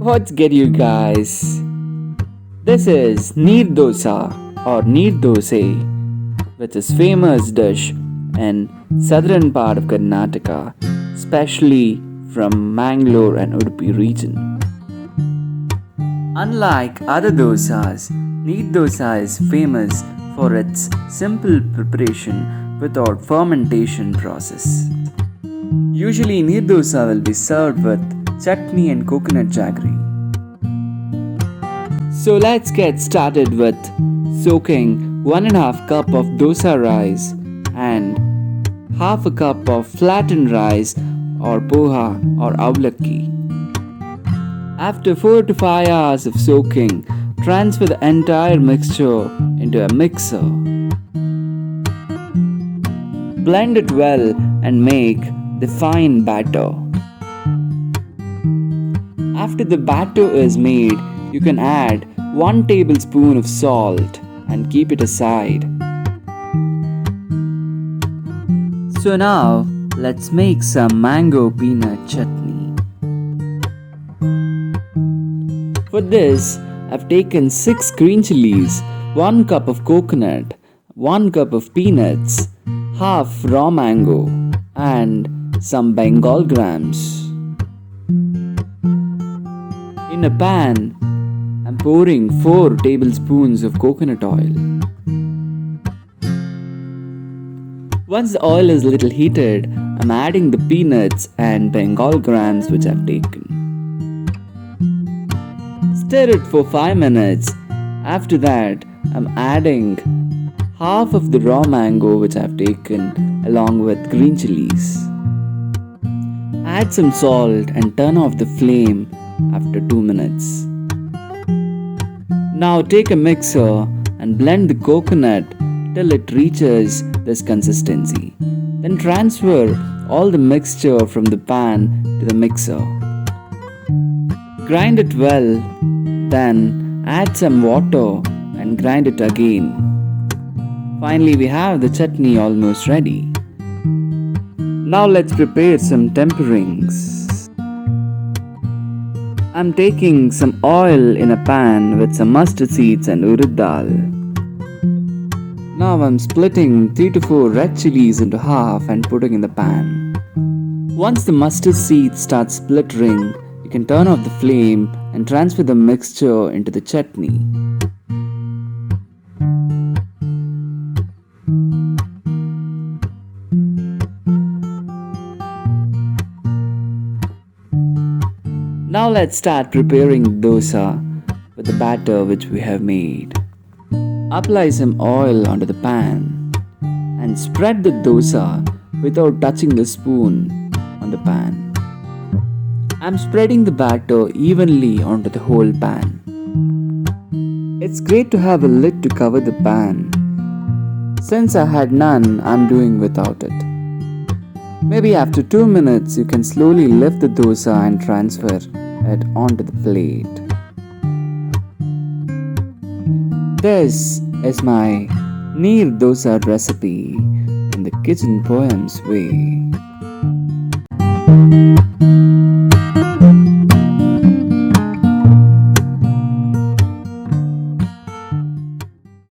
What's good, you guys? This is Neer Dosa or Neer Dosa, which is famous dish in southern part of Karnataka, especially from Mangalore and Udupi region. Unlike other dosas, Neer Dosa is famous for its simple preparation without fermentation process. Usually, Neer Dosa will be served with chutney and coconut jaggery. So let's get started with soaking 1.5 cup of dosa rice and half a cup of flattened rice or poha or avlaki. After 4 to 5 hours of soaking, transfer the entire mixture into a mixer. Blend it well and make the fine batter. After the batter is made, you can add 1 tablespoon of salt and keep it aside. So now, let's make some mango peanut chutney. For this, I've taken 6 green chilies, 1 cup of coconut, 1 cup of peanuts, half raw mango, and some Bengal grams. In a pan, I'm pouring 4 tablespoons of coconut oil. Once the oil is a little heated, I'm adding the peanuts and Bengal grams which I've taken. Stir it for 5 minutes. After that, I'm adding half of the raw mango which I've taken along with green chilies. Add some salt and turn off the flame after 2 minutes. Now take a mixer and blend the coconut till it reaches this consistency. Then transfer all the mixture from the pan to the mixer. Grind it well, then add some water and grind it again. Finally, we have the chutney almost ready. Now let's prepare some temperings. I'm taking some oil in a pan with some mustard seeds and urad dal. Now I'm splitting 3 to 4 red chilies into half and putting in the pan. Once the mustard seeds start splittering, you can turn off the flame and transfer the mixture into the chutney. Now let's start preparing the dosa with the batter which we have made. Apply some oil onto the pan and spread the dosa without touching the spoon on the pan. I'm spreading the batter evenly onto the whole pan. It's great to have a lid to cover the pan. Since I had none, I'm doing without it. Maybe after 2 minutes, you can slowly lift the dosa and transfer it onto the plate. This is my Neer Dosa recipe in the kitchen poems way.